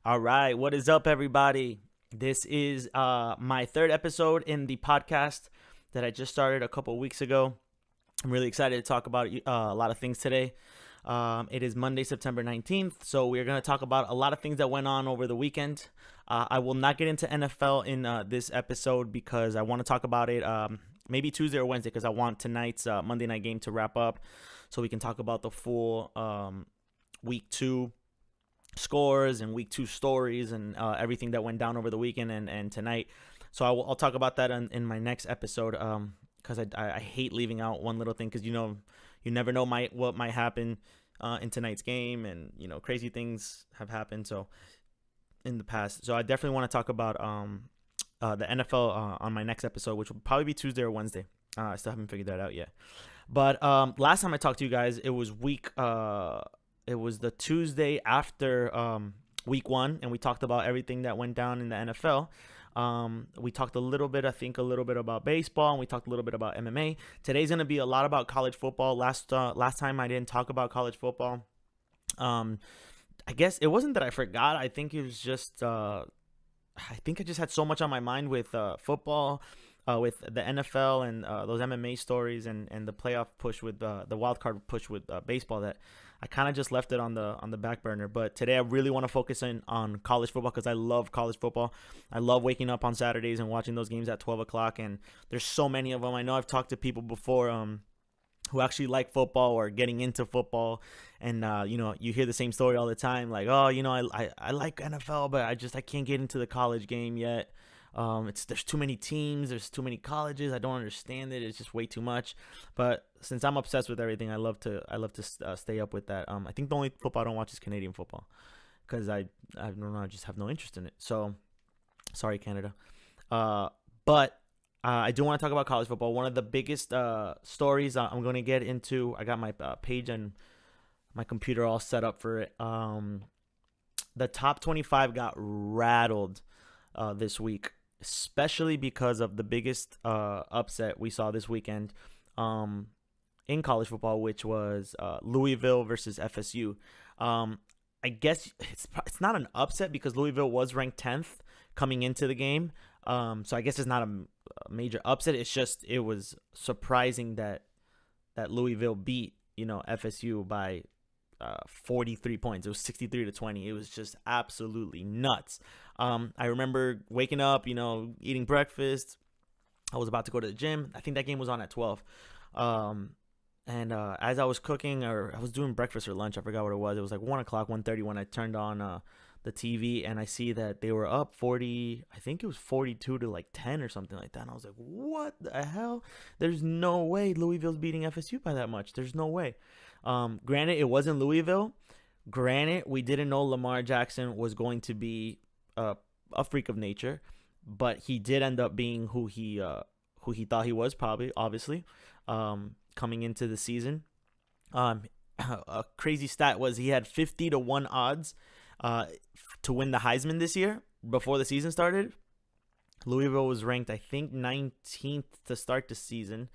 All right, what is up, everybody? This is my third episode in the podcast that I just started a couple weeks ago. I'm really excited to talk about a lot of things today. It is Monday, September 19th, so we're going to talk about a lot of things that went on over the weekend. I will not get into NFL in this episode because I want to talk about it maybe Tuesday or Wednesday because I want tonight's Monday night game to wrap up so we can talk about the full week two scores and week two stories and everything that went down over the weekend and tonight. So I'll talk about that in my next episode because I hate leaving out one little thing because you never know what might happen in tonight's game, and crazy things have happened so in the past. So I definitely want to talk about the NFL on my next episode, which will probably be Tuesday or Wednesday. I still haven't figured that out yet. But last time I talked to you guys, it was it was the Tuesday after week one, and we talked about everything that went down in the NFL. We talked a little bit about baseball, and we talked a little bit about MMA. Today's going to be a lot about college football. Last time I didn't talk about college football. I guess it wasn't that I forgot. I think it was just I think I just had so much on my mind with football, with the NFL and those MMA stories and the playoff push with the wild card push with baseball that I kind of just left it on the back burner. But today I really want to focus on college football because I love college football. I love waking up on Saturdays and watching those games at 12 o'clock. And there's so many of them. I know I've talked to people before who actually like football or getting into football. And, you hear the same story all the time. Like, oh, I like NFL, but I can't get into the college game yet. There's too many teams, there's too many colleges. I don't understand it. It's just way too much. But since I'm obsessed with everything, I love to stay up with that. I think the only football I don't watch is Canadian football because I don't know, I just have no interest in it. So sorry, Canada. But I do want to talk about college football. One of the biggest stories I'm going to get into. I got my page and my computer all set up for it. The top 25 got rattled this week, especially because of the biggest upset we saw this weekend in college football, which was Louisville versus FSU. I guess it's not an upset because Louisville was ranked 10th coming into the game. So I guess it's not a major upset. It's just it was surprising that Louisville beat FSU by 43 points. It was 63-20. It was just absolutely nuts. I remember waking up, eating breakfast. I was about to go to the gym. I think that game was on at 12. And as I was cooking, or I was doing breakfast or lunch, I forgot what it was. It was like 1 o'clock, 1:30 when I turned on the TV, and I see that they were up 40. I think it was 42 to like 10 or something like that. And I was like, what the hell? There's no way Louisville's beating FSU by that much. There's no way. Granted, it wasn't Louisville. Granted, we didn't know Lamar Jackson was going to be a freak of nature, but he did end up being who he thought he was, probably, obviously, coming into the season. A crazy stat was he had 50-1 odds to win the Heisman this year before the season started. Louisville was ranked, I think, 19th to start the season.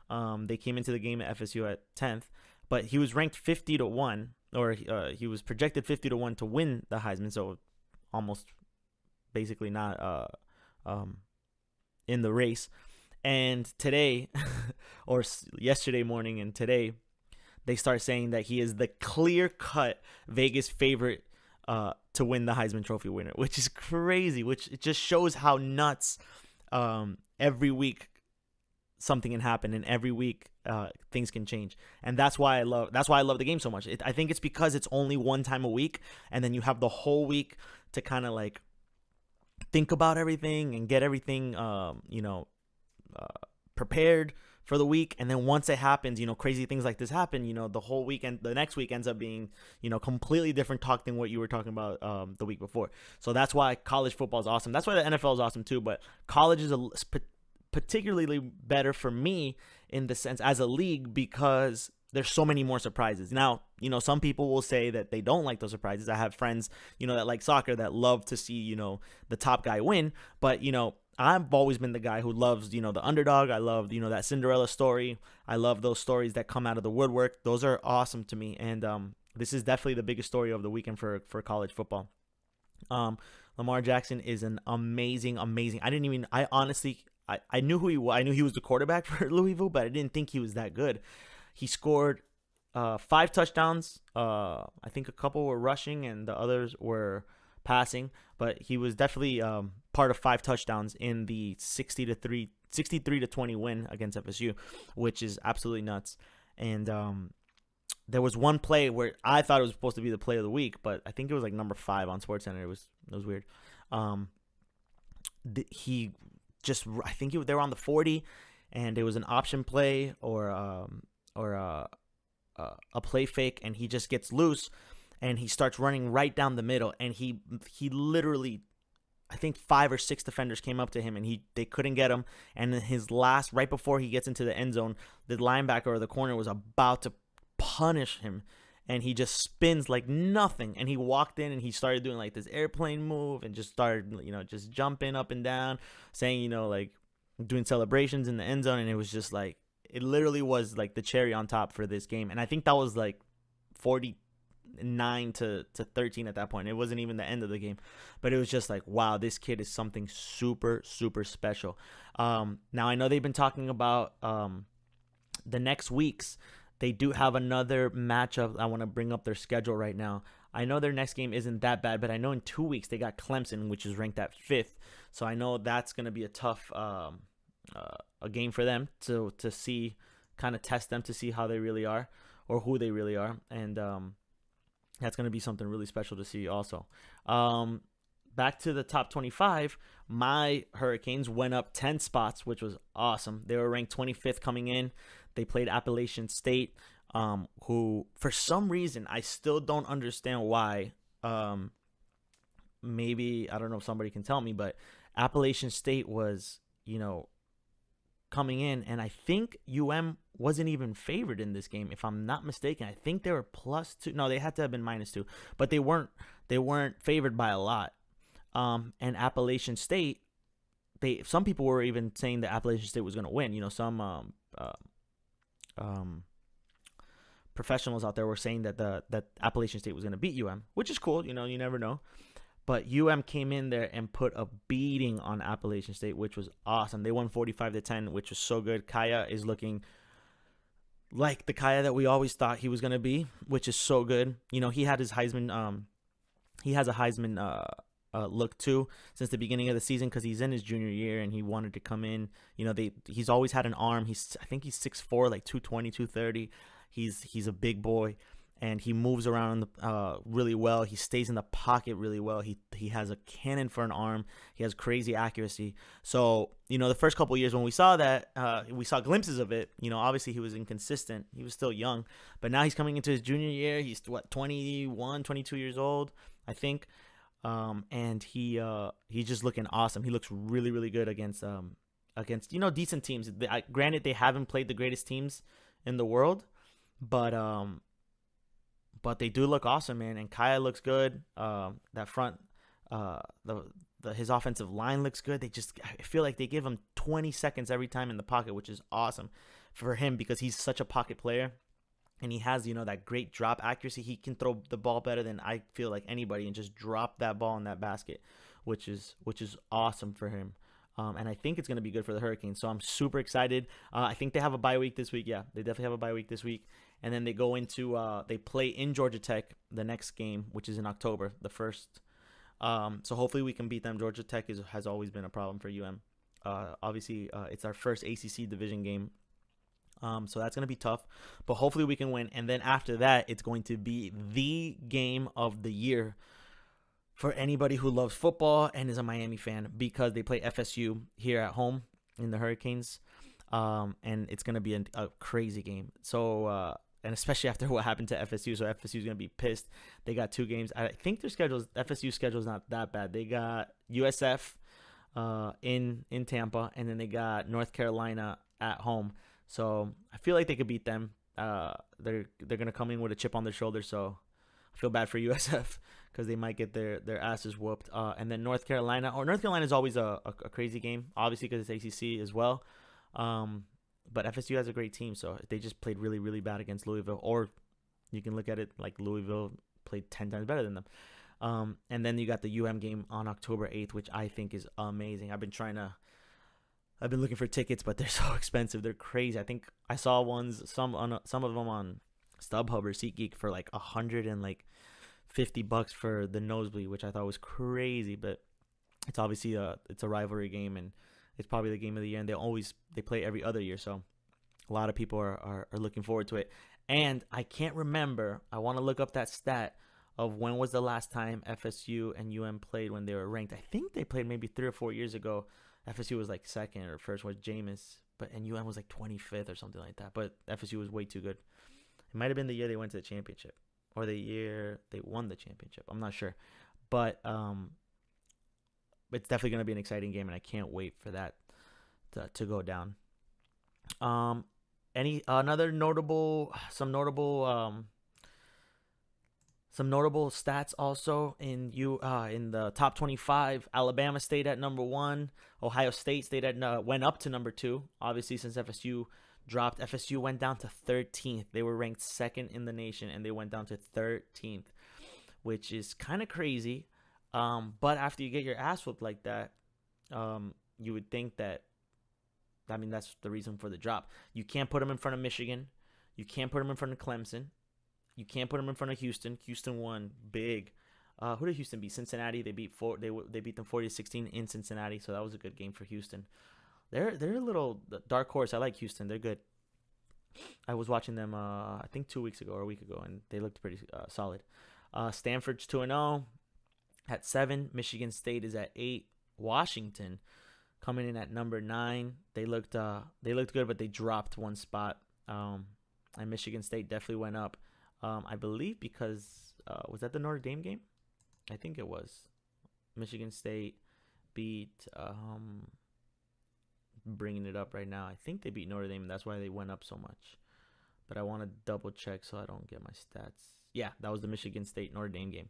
They came into the game at FSU at 10th. But he was ranked 50-1, or he was projected 50-1 to win the Heisman, so almost basically not in the race. And today, or yesterday morning and today, they start saying that he is the clear-cut Vegas favorite to win the Heisman Trophy winner, which is crazy, which it just shows how nuts every week something can happen, and every week things can change. And that's why I love the game so much. I think it's because it's only one time a week, and then you have the whole week to kind of like think about everything and get everything prepared for the week. And then once it happens, crazy things like this happen, the whole weekend, the next week ends up being completely different talk than what you were talking about the week before. So that's why college football is awesome. That's why the NFL is awesome too, but college is particularly better for me in the sense as a league because there's so many more surprises. Now, some people will say that they don't like those surprises. I have friends, that like soccer that love to see, the top guy win. But, I've always been the guy who loves, the underdog. I love, that Cinderella story. I love those stories that come out of the woodwork. Those are awesome to me. And this is definitely the biggest story of the weekend for college football. Lamar Jackson is an amazing. I honestly, I knew who he was. I knew he was the quarterback for Louisville, but I didn't think he was that good. He scored 5 touchdowns. I think a couple were rushing and the others were passing, but he was definitely part of 5 touchdowns in the 63-20 win against FSU, which is absolutely nuts. And there was one play where I thought it was supposed to be the play of the week, but I think it was like number 5 on SportsCenter. It was weird. He just, I think they were on the 40, and it was an option play or a play fake, and he just gets loose, and he starts running right down the middle, and he literally, I think 5 or 6 defenders came up to him, and they couldn't get him. And in his last, right before he gets into the end zone, the linebacker or the corner was about to punish him, and he just spins like nothing, and he walked in and he started doing like this airplane move and just started, just jumping up and down, saying, like doing celebrations in the end zone. And it was just like, it literally was like the cherry on top for this game. And I think that was like 49 to 13 at that point. It wasn't even the end of the game, but it was just like, wow, this kid is something super, super special. Now I know they've been talking about the next weeks. They do have another matchup. I want to bring up their schedule right now. I know their next game isn't that bad, but I know in 2 weeks they got Clemson, which is ranked at 5th. So I know that's going to be a tough a game for them to see, kind of test them to see how they really are or who they really are. And that's going to be something really special to see also. Back to the top 25, my Hurricanes went up 10 spots, which was awesome. They were ranked 25th coming in. They played Appalachian State, who, for some reason, I still don't understand why. Maybe, I don't know if somebody can tell me, but Appalachian State was, coming in, and I think wasn't even favored in this game, if I'm not mistaken. I think they were +2. No, they had to have been -2, but they weren't favored by a lot. And Appalachian State, some people were even saying that Appalachian State was going to win. Some professionals out there were saying that Appalachian State was going to beat which is cool. You never know. But came in there and put a beating on Appalachian State, which was awesome. They won 45-10, which was so good. Kaya is looking like the Kaya that we always thought he was going to be, which is so good. He had his Heisman. He has a Heisman look too since the beginning of the season, because he's in his junior year and he wanted to come in. He's always had an arm. I think he's 6'4", like 220, 230. He's a big boy. And he moves around really well. He stays in the pocket really well. He has a cannon for an arm. He has crazy accuracy. So, the first couple of years when we saw that, we saw glimpses of it. Obviously he was inconsistent. He was still young. But now he's coming into his junior year. He's, 21, 22 years old, I think. And he's just looking awesome. He looks really, really good against decent teams. Granted, they haven't played the greatest teams in the world, but they do look awesome, man. And Kaya looks good. That front, his offensive line looks good. I feel like they give him 20 seconds every time in the pocket, which is awesome for him because he's such a pocket player. And he has, that great drop accuracy. He can throw the ball better than I feel like anybody and just drop that ball in that basket, which is awesome for him. And I think it's going to be good for the Hurricanes. So I'm super excited. I think they have a bye week this week. Yeah, they definitely have a bye week this week. And then they go into they play in Georgia Tech the next game, which is in October, the 1st. So hopefully we can beat them. Georgia Tech has always been a problem for Obviously, it's our first ACC division game. So that's going to be tough. But hopefully we can win. And then after that, it's going to be the game of the year for anybody who loves football and is a Miami fan, because they play FSU here at home in the Hurricanes. And it's going to be a crazy game. So, and especially after what happened to FSU. So FSU is going to be pissed. They got 2 games. I think FSU's schedule is not that bad. They got USF in Tampa, and then they got North Carolina at home. So I feel like they could beat them. They're going to come in with a chip on their shoulder. So I feel bad for USF because they might get their asses whooped. And then North Carolina is always a crazy game, obviously, because it's ACC as well. But FSU has a great team, so they just played really, really bad against Louisville. Or you can look at it like Louisville played 10 times better than them. And then you got the game on October 8th, which I think is amazing. I've been looking for tickets, but they're so expensive. They're crazy. I think I saw some of them on StubHub or SeatGeek for like $150 for the nosebleed, which I thought was crazy. But it's obviously it's a rivalry game, and it's probably the game of the year. And they play every other year, so a lot of people are looking forward to it. And I can't remember. I want to look up that stat of when was the last time FSU and played when they were ranked. I think they played maybe 3 or 4 years ago. FSU was like second, or first was Jameis, and was like 25th or something like that. But FSU was way too good. It might have been the year they went to the championship, or the year they won the championship. I'm not sure, but it's definitely going to be an exciting game, and I can't wait for that to go down. Some notable stats also in the top 25. Alabama stayed at number 1. Ohio State went up to number 2. Obviously, since FSU dropped, FSU went down to 13th. They were ranked second in the nation, and they went down to 13th, which is kind of crazy. But after you get your ass whooped like that, you would think that. I mean, that's the reason for the drop. You can't put them in front of Michigan. You can't put them in front of Clemson. You can't put them in front of Houston. Houston won big. Who did Houston beat? Cincinnati. They beat them 40-16 in Cincinnati. So that was a good game for Houston. They're a little dark horse. I like Houston. They're good. I was watching them I think 2 weeks ago or a week ago, and they looked pretty solid. Stanford's 2-0 at 7. Michigan State is at 8. Washington coming in at number 9. They looked good, but they dropped one spot. And Michigan State definitely went up. I believe because was that the Notre Dame game? I think it was. Michigan State beat. Bringing it up right now. I think they beat Notre Dame, and that's why they went up so much. But I want to double check so I don't get my stats. Yeah, that was the Michigan State Notre Dame game.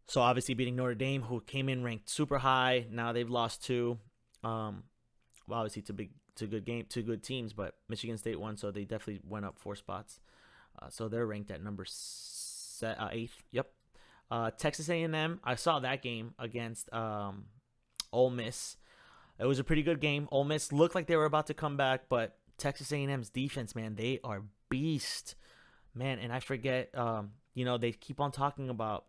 So obviously beating Notre Dame, who came in ranked super high. Now they've lost 2. Well, obviously two good teams, but Michigan State won, so they definitely went up 4 spots. So they're ranked at number 8th. Yep. Texas A&M. I saw that game against Ole Miss. It was a pretty good game. Ole Miss looked like they were about to come back, but Texas A&M's defense, man, they are beast, man. And I forget, they keep on talking about,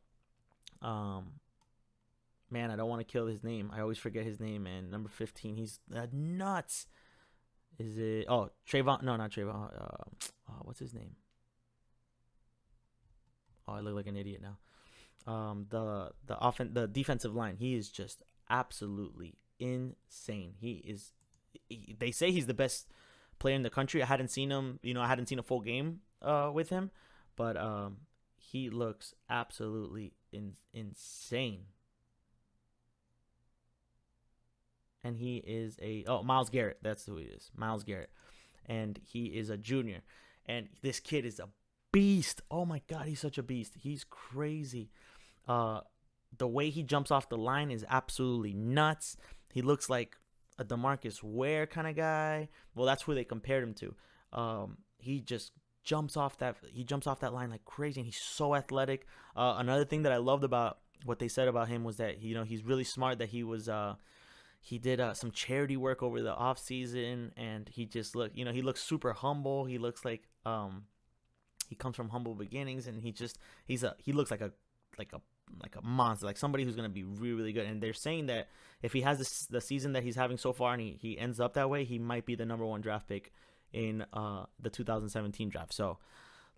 man, I don't want to kill his name. I always forget his name, man. Number 15, he's nuts. Is it? Oh, Trayvon? No, not Trayvon. What's his name? Oh, I look like an idiot now. The defensive line. He is just absolutely insane. They say he's the best player in the country. I hadn't seen him. I hadn't seen a full game with him, but he looks absolutely insane. And he is Myles Garrett. That's who he is. Myles Garrett. And he is a junior. And this kid is a beast. Oh my God, he's such a beast. He's crazy. The way he jumps off the line is absolutely nuts. He looks like a DeMarcus Ware kind of guy. Well, that's who they compared him to. He just jumps off that line like crazy, and he's so athletic. Another thing that I loved about what they said about him was that he's really smart. That he did some charity work over the off season, and he just he looks super humble. He looks like he comes from humble beginnings, and he looks like a monster, like somebody who's going to be really, really good. And they're saying that if he has the season that he's having so far, and he ends up that way, he might be the number 1 draft pick in the 2017 draft. So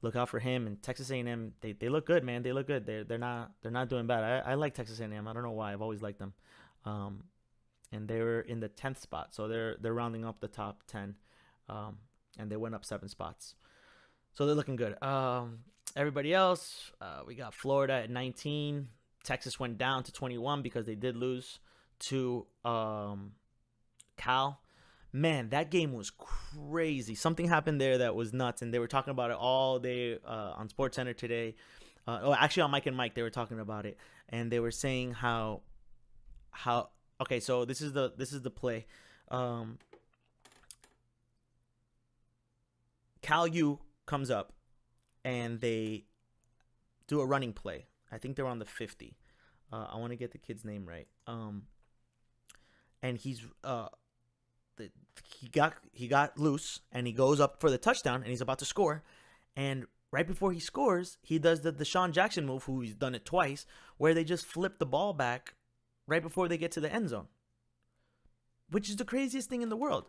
look out for him. And Texas A&M, they look good, man. They look good. They're not doing bad. I like Texas A&M. I don't know why. I've always liked them. And they were in the 10th spot, so they're rounding up the top 10, and they went up 7 spots. So they're looking good. Everybody else, we got Florida at 19. Texas went down to 21 because they did lose to Cal. Man, that game was crazy. Something happened there that was nuts, and they were talking about it all day on SportsCenter today. Actually, on Mike and Mike, they were talking about it, and they were saying how. Okay, so this is the play. Cal U comes up, and they do a running play. I think they're on the 50. I want to get the kid's name right. And he got loose and he goes up for the touchdown and he's about to score, and right before he scores, he does the Deshaun Jackson move, who he's done it twice, where they just flip the ball back right before they get to the end zone, which is the craziest thing in the world.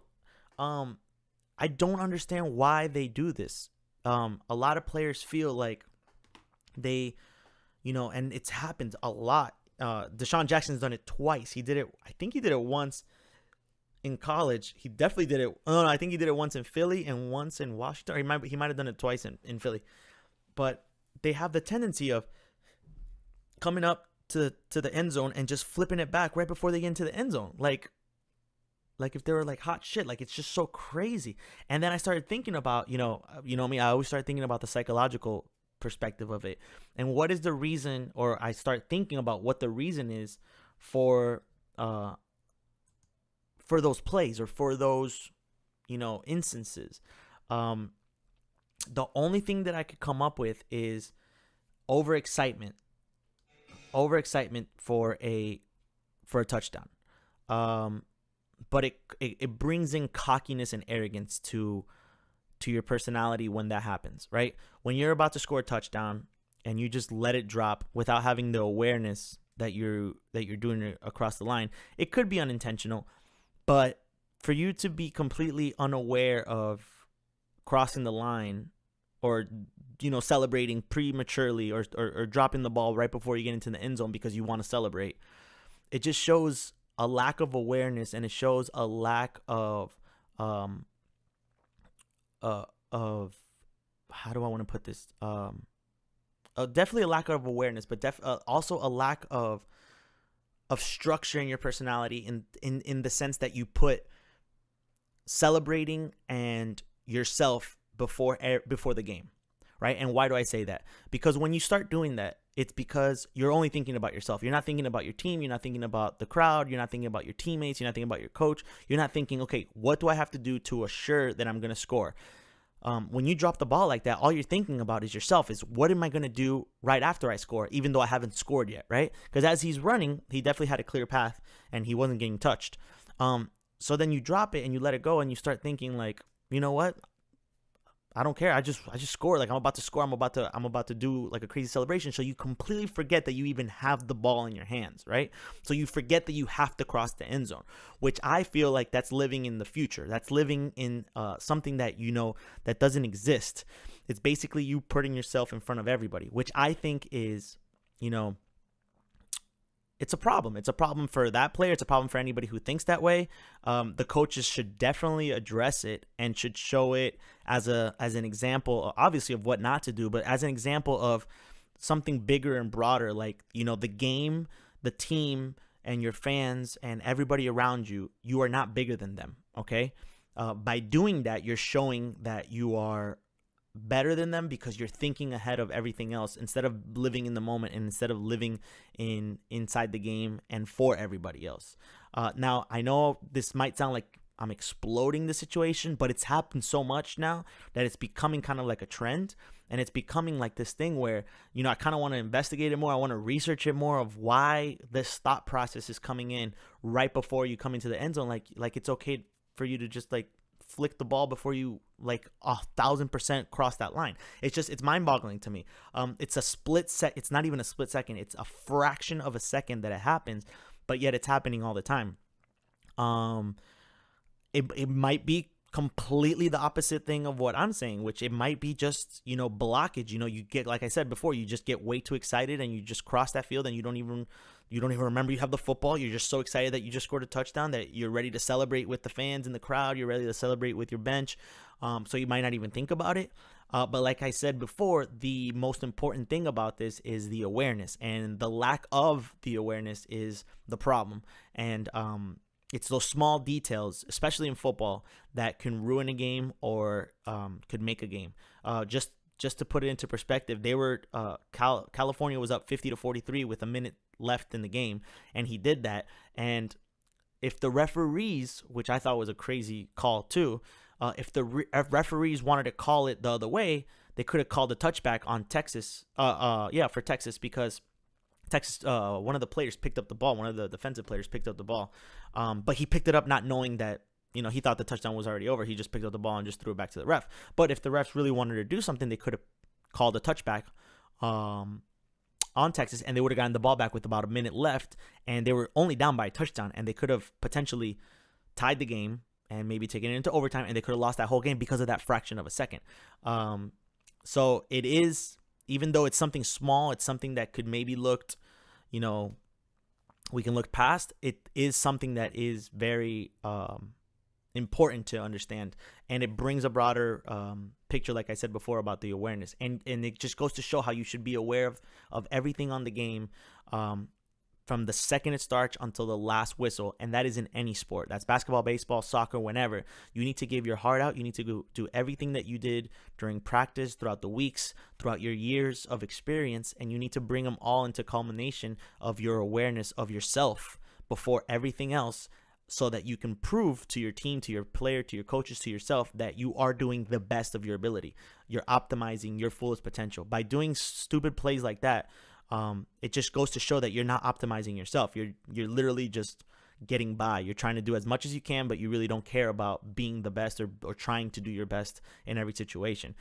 I don't understand why they do this. A lot of players feel like they, and it's happened a lot. Deshaun Jackson's done it twice. He did it. I think he did it once in college. He definitely did it. Oh, no, I think he did it once in Philly and once in Washington. Or he might have done it twice in Philly. But they have the tendency of coming up to the end zone and just flipping it back right before they get into the end zone. Like if they were like hot shit. Like, it's just so crazy. And then I started thinking about, me, I always start thinking about the psychological perspective of it. And what is the reason, or I start thinking about what the reason is for those plays or for those, instances. The only thing that I could come up with is overexcitement for a touchdown. But it brings in cockiness and arrogance to your personality when that happens, right? When you're about to score a touchdown and you just let it drop without having the awareness that you're doing it across the line, it could be unintentional, but for you to be completely unaware of crossing the line, or celebrating prematurely, or dropping the ball right before you get into the end zone because you want to celebrate, it just shows a lack of awareness, and it shows a lack of how do I want to put this? Definitely a lack of awareness, but also a lack of structure in your personality, in the sense that you put celebrating and yourself before the game, right? And why do I say that? Because when you start doing that, it's because you're only thinking about yourself. You're not thinking about your team. You're not thinking about the crowd. You're not thinking about your teammates. You're not thinking about your coach. You're not thinking, okay, what do I have to do to assure that I'm going to score? When you drop the ball like that, all you're thinking about is yourself, is what am I going to do right after I score, even though I haven't scored yet, right? Because as he's running, he definitely had a clear path and he wasn't getting touched. So then you drop it and you let it go and you start thinking like, you know what? I don't care. I just scored. Like, I'm about to score. I'm about to do like a crazy celebration. So you completely forget that you even have the ball in your hands, right? So you forget that you have to cross the end zone, which I feel like that's living in the future. That's living in something that that doesn't exist. It's basically you putting yourself in front of everybody, which I think is, it's a problem. It's a problem for that player. It's a problem for anybody who thinks that way. The coaches should definitely address it and should show it as an example, obviously, of what not to do, but as an example of something bigger and broader, like, the game, the team, and your fans and everybody around you. You are not bigger than them, okay? By doing that, you're showing that you are better than them because you're thinking ahead of everything else instead of living in the moment and instead of living inside the game and for everybody else. Now, I know this might sound like I'm exploding the situation, but it's happened so much now that it's becoming kind of like a trend, and it's becoming like this thing where, I kind of want to investigate it more. I want to research it more of why this thought process is coming in right before you come into the end zone. Like it's okay for you to just like flick the ball before you 1,000% cross that line. It's mind-boggling to me. It's a split it's not even a split second. It's a fraction of a second that it happens, but yet it's happening all the time. It might be completely the opposite thing of what I'm saying, which it might be just, blockage. You get, like I said before, you just get way too excited and you just cross that field and you don't even remember you have the football. You're just so excited that you just scored a touchdown that you're ready to celebrate with the fans in the crowd. You're ready to celebrate with your bench. So you might not even think about it. But like I said before, the most important thing about this is the awareness, and the lack of the awareness is the problem. And it's those small details, especially in football, that can ruin a game or could make a game. Just to put it into perspective, they were California was up 50-43 with a minute left in the game, and he did that. And if the referees, which I thought was a crazy call too, if the referees wanted to call it the other way, they could have called a touchback on Texas. For Texas, because Texas, one of the players picked up the ball. One of the defensive players picked up the ball, but he picked it up not knowing that, he thought the touchdown was already over. He just picked up the ball and just threw it back to the ref. But if the refs really wanted to do something, they could have called a touchback on Texas, and they would have gotten the ball back with about a minute left, and they were only down by a touchdown, and they could have potentially tied the game and maybe taken it into overtime, and they could have lost that whole game because of that fraction of a second. So it is, even though it's something small, it's something that could maybe looked, we can look past. It is something that is very important to understand, and it brings a broader picture, like I said before, about the awareness, and it just goes to show how you should be aware of everything on the game, from the second it starts until the last whistle, and that is in any sport. That's basketball, baseball, soccer, whenever. You need to give your heart out. You need to go do everything that you did during practice, throughout the weeks, throughout your years of experience, and you need to bring them all into culmination of your awareness of yourself before everything else, so that you can prove to your team, to your player, to your coaches, to yourself that you are doing the best of your ability. You're optimizing your fullest potential. By doing stupid plays like that, it just goes to show that you're not optimizing yourself. You're literally just getting by. You're trying to do as much as you can, but you really don't care about being the best or trying to do your best in every situation.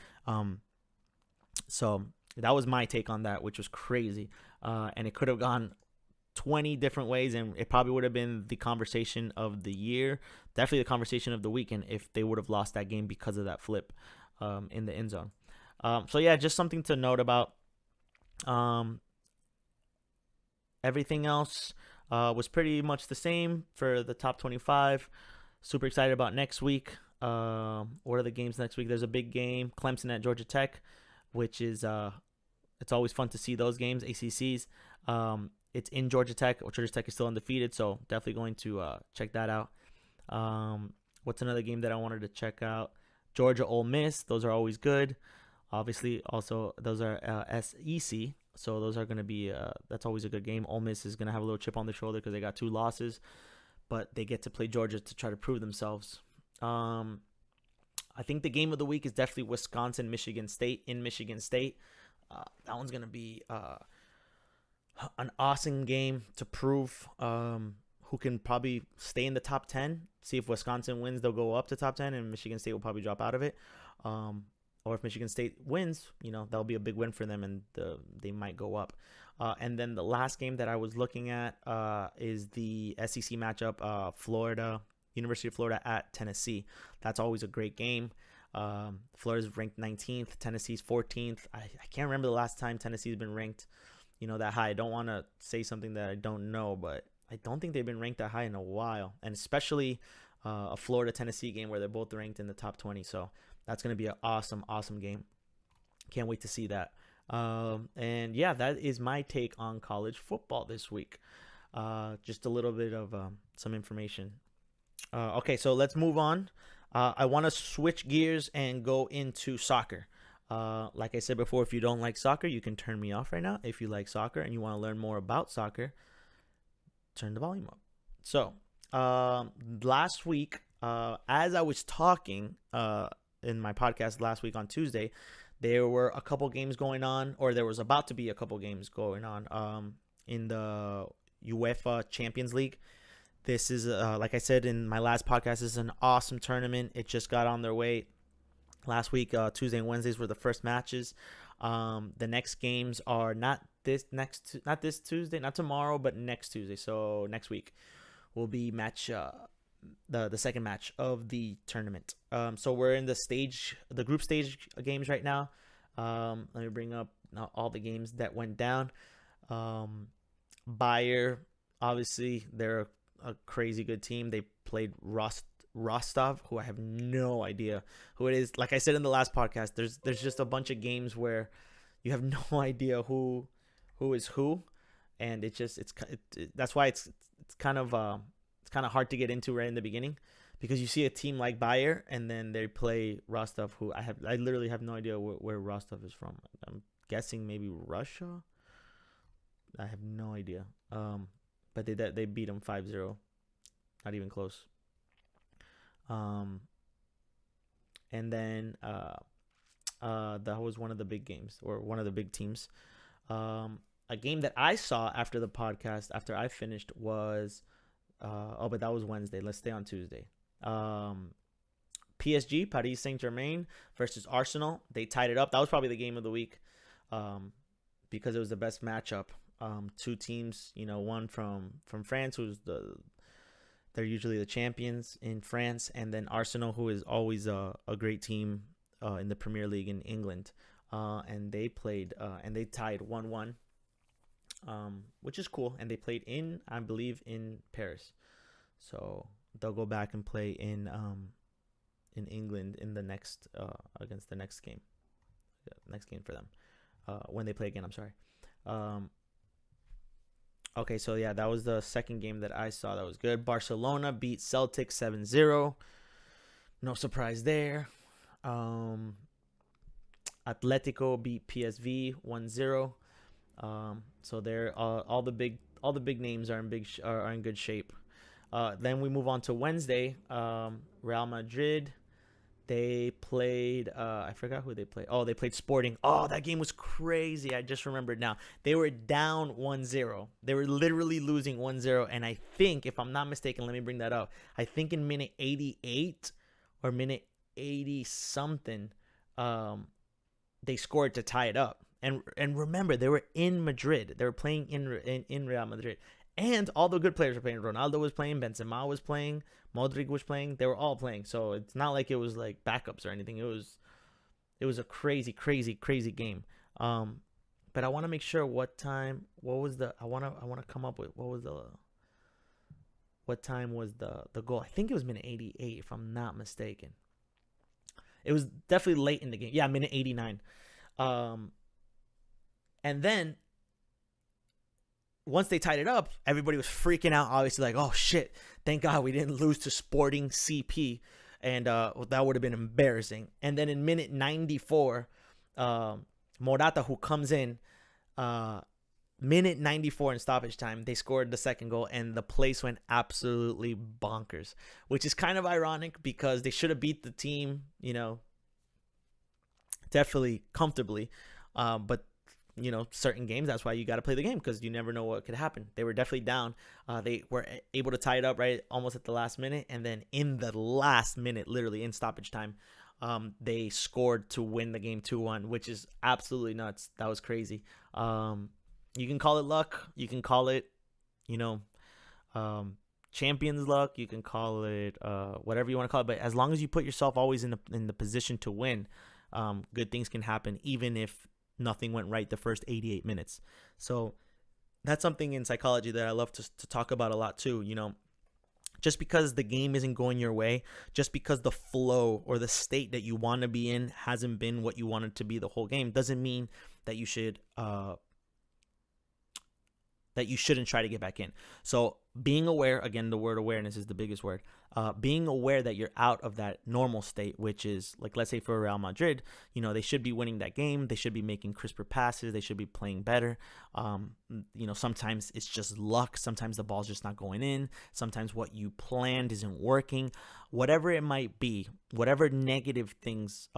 So that was my take on that, which was crazy. And it could have gone 20 different ways, and it probably would have been the conversation of the year, definitely the conversation of the weekend, if they would have lost that game because of that flip in the end zone. So yeah, just something to note about. Everything else was pretty much the same for the top 25. Super excited about next week. What are the games next week? There's a big game, Clemson at Georgia Tech, which is it's always fun to see those games, ACCs. It's in Georgia Tech. Georgia Tech is still undefeated, so definitely going to check that out. What's another game that I wanted to check out? Georgia Ole Miss. Those are always good. Obviously, also those are SEC, so those are going to be that's always a good game. Ole Miss is going to have a little chip on their shoulder because they got 2 losses, but they get to play Georgia to try to prove themselves. I think the game of the week is definitely Wisconsin, Michigan State in Michigan State. That one's going to be an awesome game to prove who can probably stay in the top 10. See if Wisconsin wins, they'll go up to top 10, and Michigan State will probably drop out of it. Or if Michigan State wins, that'll be a big win for them, and they might go up. And then the last game that I was looking at is the SEC matchup, University of Florida at Tennessee. That's always a great game. Florida's ranked 19th, Tennessee's 14th. I can't remember the last time Tennessee's been ranked that high. I don't want to say something that I don't know, but I don't think they've been ranked that high in a while, and especially a Florida-Tennessee game where they're both ranked in the top 20. So that's going to be an awesome game. Can't wait to see that. And yeah, that is my take on college football this week. Just a little bit of some information. Okay, so let's move on. I want to switch gears and go into soccer. Like I said before, if you don't like soccer, you can turn me off right now. If you like soccer and you want to learn more about soccer, turn the volume up. So, last week, as I was talking in my podcast last week on Tuesday, there were a couple games going on, or there was about to be a couple games going on in the UEFA Champions League. This is, like I said in my last podcast, this is an awesome tournament. It just got on their way. Last week, Tuesday and Wednesdays were the first matches. The next games are not this Tuesday, not tomorrow, but next Tuesday. So next week will be the second match of the tournament. So we're in the group stage games right now. Let me bring up all the games that went down. Bayer, obviously, they're a crazy good team. They played Rostov, who I have no idea who it is. Like I said in the last podcast, there's just a bunch of games where you have no idea who is who, and that's why it's kind of hard to get into right in the beginning, because you see a team like Bayer and then they play Rostov, who I literally have no idea where Rostov is from. I'm guessing maybe Russia. I have no idea. But they beat them 5-0, not even close. And then that was one of the big games, or one of the big teams. a game that I saw after the podcast, after I finished, was but that was Wednesday. Let's stay on Tuesday. PSG, Paris Saint-Germain versus Arsenal. They tied it up. That was probably the game of the week, because it was the best matchup. Two teams, one from France, they're usually the champions in France, and then Arsenal, who is always a great team in the Premier League in England. And they played and they tied 1-1, which is cool. And they played I believe, in Paris. So they'll go back and play in England in the next against the next game for them, when they play again. I'm sorry. Okay, so yeah, that was the second game that I saw that was good. Barcelona beat Celtic 7-0. No surprise there. Atletico beat PSV 1-0. So they're all the big names are in good shape. Then we move on to Wednesday. Real Madrid, they played I forgot who they played. Oh, they played Sporting. Oh, that game was crazy. I just remembered now. They were down 1-0. They were literally losing 1-0, and I think, if I'm not mistaken, let me bring that up. I think in minute 88 or minute 80 something, they scored to tie it up. And remember, they were in Madrid. They were playing in Real Madrid. And all the good players were playing. Ronaldo was playing. Benzema was playing. Modric was playing. They were all playing. So it's not like it was like backups or anything. It was a crazy, crazy, crazy game. But I want to make sure I want to come up with what time was the goal. I think it was minute 88, if I'm not mistaken. It was definitely late in the game. Yeah, minute 89. And then once they tied it up, everybody was freaking out, obviously, like, oh, shit, thank God we didn't lose to Sporting CP. And that would have been embarrassing. And then in minute 94, Morata, who comes in, minute 94 in stoppage time, they scored the second goal, and the place went absolutely bonkers, which is kind of ironic because they should have beat the team, definitely comfortably. But certain games, that's why you got to play the game, because you never know what could happen. They were definitely down. They were able to tie it up right almost at the last minute, and then in the last minute, literally in stoppage time, they scored to win the game 2-1, which is absolutely nuts. That was crazy. You can call it luck. You can call it, champions luck. You can call it whatever you want to call it. But as long as you put yourself always in the position to win, good things can happen, even if nothing went right the first 88 minutes. So that's something in psychology that I love to talk about a lot too. Just because the game isn't going your way, just because the flow or the state that you want to be in hasn't been what you wanted to be the whole game, doesn't mean that you should that you shouldn't try to get back in. So being aware, again, the word awareness is the biggest word. Being aware that you're out of that normal state, which is, like, let's say for Real Madrid, they should be winning that game. They should be making crisper passes. They should be playing better. Sometimes it's just luck. Sometimes the ball's just not going in. Sometimes what you planned isn't working. Whatever it might be, whatever negative things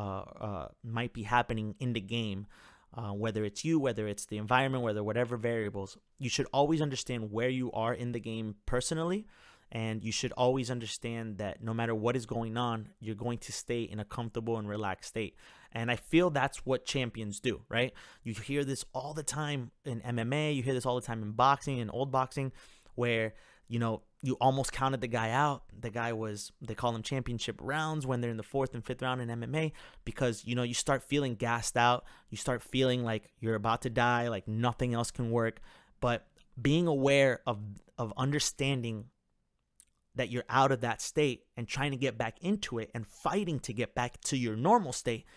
might be happening in the game, whether it's you, whether it's the environment, whatever variables, you should always understand where you are in the game personally. And you should always understand that no matter what is going on, you're going to stay in a comfortable and relaxed state. And I feel that's what champions do, right? You hear this all the time in MMA. You hear this all the time in boxing and old boxing, where, you almost counted the guy out. The guy they call them championship rounds when they're in the 4th and 5th round in MMA, because, you start feeling gassed out. You start feeling like you're about to die, like nothing else can work. But being aware of understanding that you're out of that state and trying to get back into it and fighting to get back to your normal state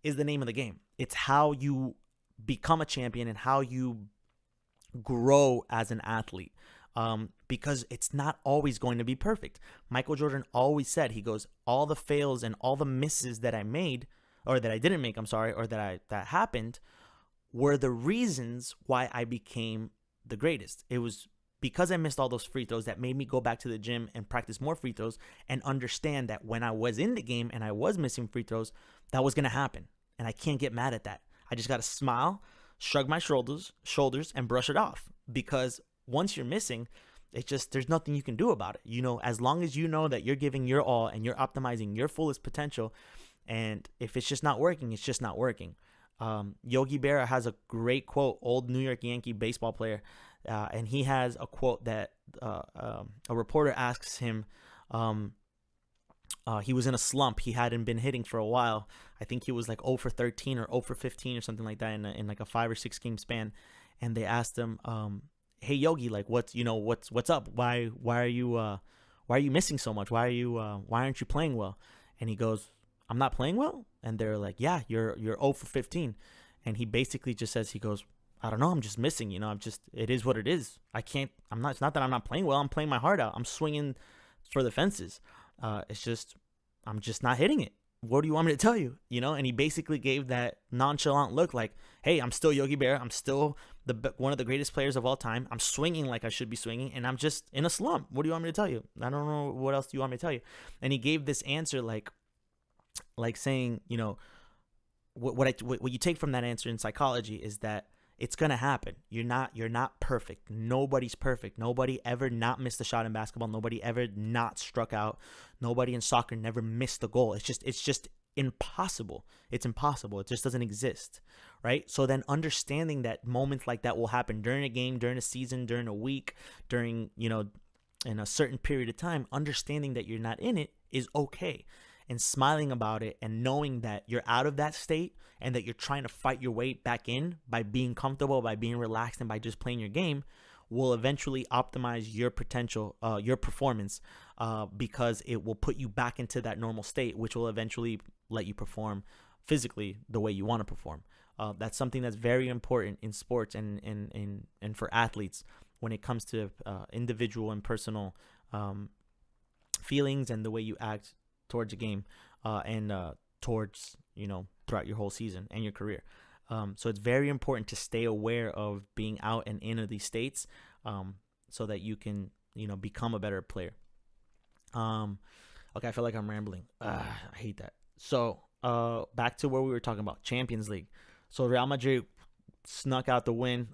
is the name of the game. It's how you become a champion and how you grow as an athlete. Because it's not always going to be perfect. Michael Jordan always said, he goes, all the fails and all the misses that I made, or that I didn't make, or that happened, were the reasons why I became the greatest. It was because I missed all those free throws that made me go back to the gym and practice more free throws and understand that when I was in the game and I was missing free throws, that was going to happen. And I can't get mad at that. I just got to smile, shrug my shoulders and brush it off. Because once you're missing, it's just, there's nothing you can do about it. You know, as long as you know that you're giving your all and you're optimizing your fullest potential, and if it's just not working, it's just not working. Yogi Berra has a great quote, old New York Yankee baseball player, and he has a quote that a reporter asks him. He was in a slump. He hadn't been hitting for a while. I think he was like 0 for 13 or 0 for 15 or something like that in like a 5 or 6 game span. And they asked him, "Hey Yogi, like what's up? Why are you missing so much? Why aren't you playing well?" And he goes, "I'm not playing well." And they're like, "Yeah, you're 0 for 15." And he basically just says, he goes, "I don't know, I'm just missing, it is what it is. It's not that I'm not playing well, I'm playing my heart out. I'm swinging for the fences. It's just, I'm just not hitting it. What do you want me to tell you?" And he basically gave that nonchalant look like, "Hey, I'm still Yogi Berra. I'm still one of the greatest players of all time. I'm swinging like I should be swinging, and I'm just in a slump. What do you want me to tell you? I don't know what else do you want me to tell you." And he gave this answer like saying, what you take from that answer in psychology is that it's gonna happen. You're not perfect. Nobody's perfect. Nobody ever not missed a shot in basketball. Nobody ever not struck out. Nobody in soccer never missed the goal. It's just impossible. It's impossible. It just doesn't exist, right? So then understanding that moments like that will happen during a game, during a season, during a week, during in a certain period of time, understanding that you're not in it is okay. And smiling about it and knowing that you're out of that state and that you're trying to fight your way back in by being comfortable, by being relaxed, and by just playing your game will eventually optimize your potential, your performance, because it will put you back into that normal state, which will eventually let you perform physically the way you want to perform. That's something that's very important in sports and for athletes when it comes to individual and personal feelings and the way you act towards a game and towards throughout your whole season and your career. So it's very important to stay aware of being out and in of these states, so that you can become a better player. Okay, I feel like I'm rambling. I hate that. So back to where we were talking about, Champions League. So Real Madrid snuck out the win.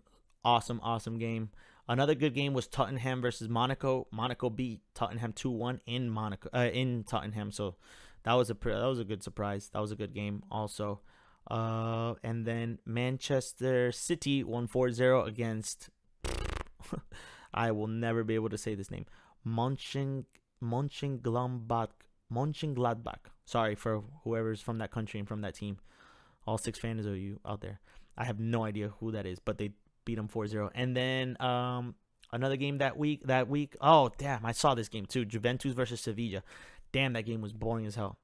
Awesome game. Another good game was Tottenham versus Monaco. Monaco beat Tottenham 2-1 in Tottenham. So that was a good surprise. That was a good game also. And then Manchester City won 4-0 against I will never be able to say this name. Mönchengladbach. Sorry for whoever's from that country and from that team. All 6 fans of you out there. I have no idea who that is, but they beat them 4-0. And then another game that week. Oh, damn. I saw this game too. Juventus versus Sevilla. Damn, that game was boring as hell.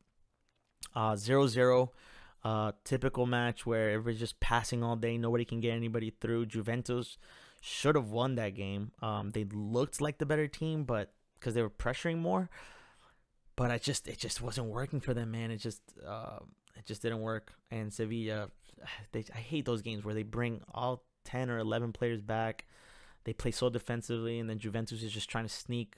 0-0. Typical match where everybody's just passing all day. Nobody can get anybody through. Juventus should have won that game. They looked like the better team, but because they were pressuring more. But it just wasn't working for them, man. It just didn't work. And Sevilla, I hate those games where they bring all 10 or 11 players back. They play so defensively, and then Juventus is just trying to sneak,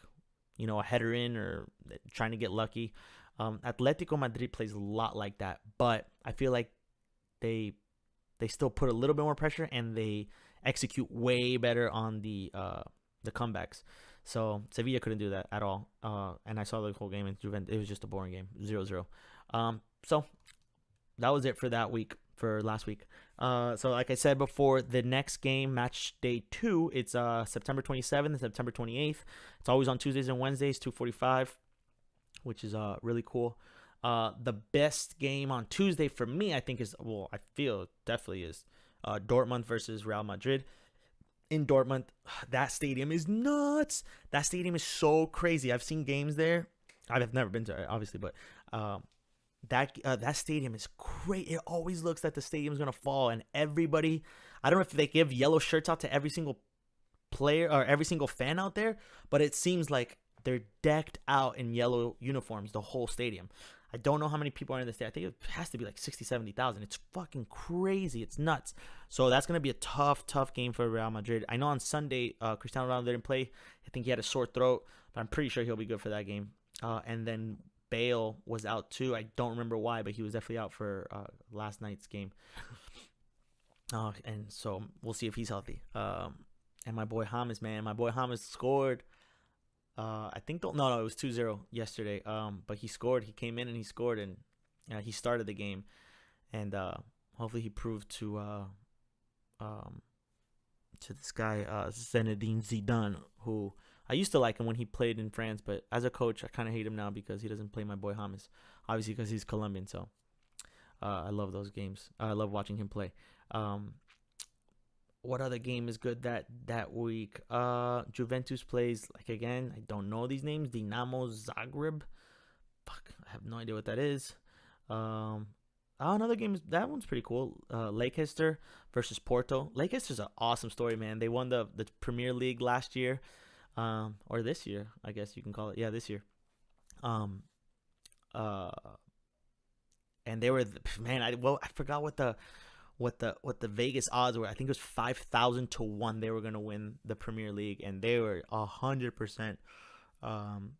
a header in or trying to get lucky. Atletico Madrid plays a lot like that, but I feel like they still put a little bit more pressure and they execute way better on the comebacks. So Sevilla couldn't do that at all. And I saw the whole game in Juventus. It was just a boring game, 0-0. So that was it for that week. For last week. So like I said before, the next game, match day 2, it's September 27th and September 28th. It's always on Tuesdays and Wednesdays, 2:45, which is really cool. The best game on Tuesday for me, I think, I feel definitely is Dortmund versus Real Madrid. In Dortmund, that stadium is nuts. That stadium is so crazy. I've seen games there. I've never been to it, obviously, but that stadium is great. It always looks like the stadium's gonna fall, and everybody, I don't know if they give yellow shirts out to every single player or every single fan out there, but it seems like they're decked out in yellow uniforms, the whole stadium. I don't know how many people are in the stadium. I think it has to be like 60,000-70,000. It's fucking crazy. It's nuts. So that's going to be a tough game for Real Madrid. I know on Sunday, Cristiano Ronaldo didn't play. I think he had a sore throat, but I'm pretty sure he'll be good for that game. And then Bale was out too. I don't remember why, but he was definitely out for last night's game. And so we'll see if he's healthy. And my boy Hamas, man, my boy Hamas scored. I think no, it was 2-0 yesterday. But he scored. He came in and he scored, and he started the game. And hopefully he proved to this guy Zinedine Zidane, who I used to like him when he played in France, but as a coach, I kind of hate him now because he doesn't play my boy James. Obviously, because he's Colombian, so I love those games. I love watching him play. What other game is good that week? Juventus plays, like, again, I don't know these names. Dinamo Zagreb. Fuck, I have no idea what that is. Another game, that one's pretty cool. Leicester versus Porto. Leicester's an awesome story, man. They won the Premier League last year, or this year, I guess you can call it. Yeah, this year. And they were, man. I forgot what the Vegas odds were. I think it was 5,000 to 1. They were gonna win the Premier League, and they were 100%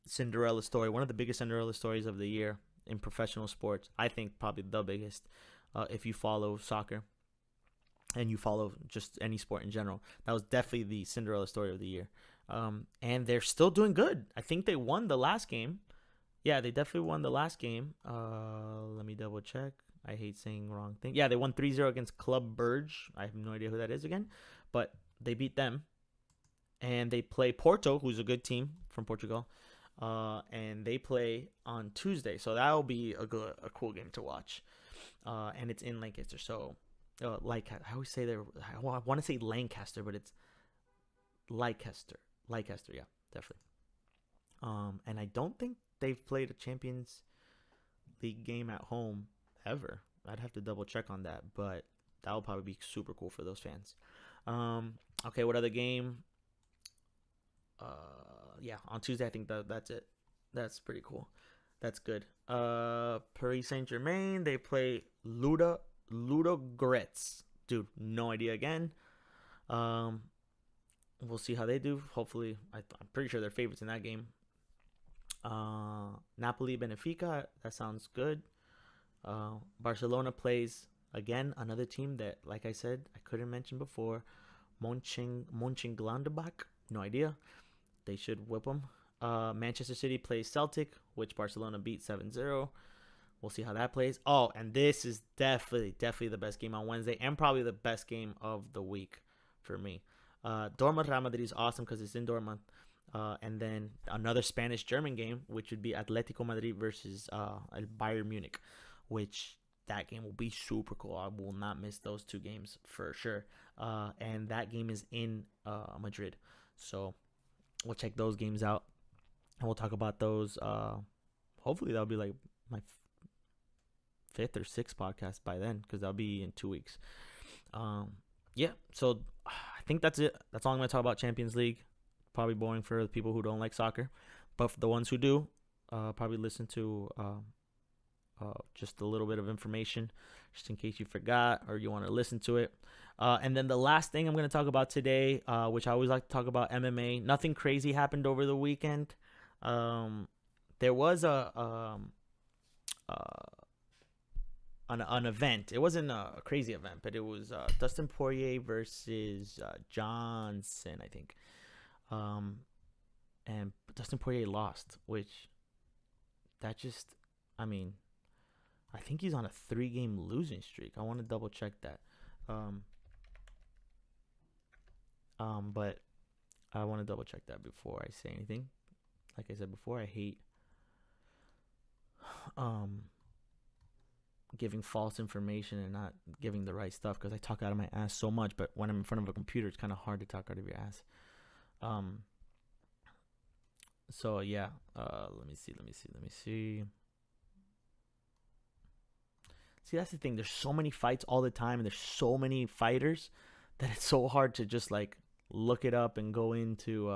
Cinderella story. One of the biggest Cinderella stories of the year in professional sports. I think probably the biggest, if you follow soccer and you follow just any sport in general. That was definitely the Cinderella story of the year. And they're still doing good. I think they won the last game. Yeah, they definitely won the last game. Let me double check. I hate saying wrong thing. Yeah, they won 3-0 against Club Brugge. I have no idea who that is again, but they beat them. And they play Porto, who's a good team from Portugal. And they play on Tuesday, so that will be a cool game to watch. And it's in Lancaster, so I always say I want to say Lancaster, but it's Leicester, yeah, definitely. And I don't think they've played a Champions League game at home ever. I'd have to double check on that, but that will probably be super cool for those fans. Okay, what other game? Yeah, on Tuesday, I think that's it. That's pretty cool. That's good. Paris Saint-Germain, they play Ludogorets. Dude, no idea again. We'll see how they do. Hopefully, I'm pretty sure they're favorites in that game. Napoli, Benfica, that sounds good. Barcelona plays, again, another team that, like I said, I couldn't mention before. Mönchengladbach, no idea. They should whip them. Manchester City plays Celtic, which Barcelona beat 7-0. We'll see how that plays. Oh, and this is definitely the best game on Wednesday, and probably the best game of the week for me. Dortmund Real Madrid is awesome because it's in Dortmund. And then another Spanish-German game, which would be Atletico Madrid versus Bayern Munich, which that game will be super cool. I will not miss those two games for sure. And that game is in Madrid. So we'll check those games out, and we'll talk about those. Hopefully that'll be like my fifth or sixth podcast by then, because that'll be in 2 weeks. Yeah, so I think that's it. That's all I'm going to talk about Champions League. Probably boring for the people who don't like soccer, but for the ones who do, probably listen to just a little bit of information, just in case you forgot or you want to listen to it. And then the last thing I'm going to talk about today, which I always like to talk about, MMA. Nothing crazy happened over the weekend. There was an event. It wasn't a crazy event, but it was Dustin Poirier versus Johnson, I think. And Dustin Poirier lost, which that just, I mean, I think he's on a 3-game losing streak. I want to double check that. But I want to double check that before I say anything. Like I said before, I hate giving false information and not giving the right stuff, because I talk out of my ass so much, but when I'm in front of a computer, it's kind of hard to talk out of your ass. So yeah, let me see. See, that's the thing. There's so many fights all the time, and there's so many fighters that it's so hard to just like look it up and go into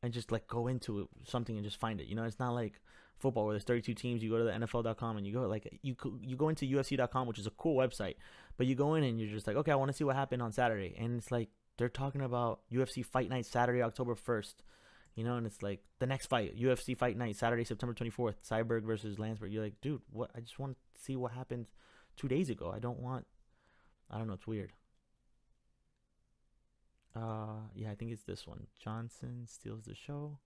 and just like go into something and just find it. You know, it's not like football where there's 32 teams. You go to the NFL.com and you go like you go into UFC.com, which is a cool website, but you go in and you're just like, okay, I want to see what happened on Saturday, and it's like they're talking about UFC Fight Night Saturday, October 1st. You know, and it's like the next fight, UFC Fight Night Saturday, September 24th, Cyborg versus Landsberg. You're like, dude, what? I just want to see what happened 2 days ago. I don't know. It's weird. Yeah, I think it's this one. Johnson steals the show.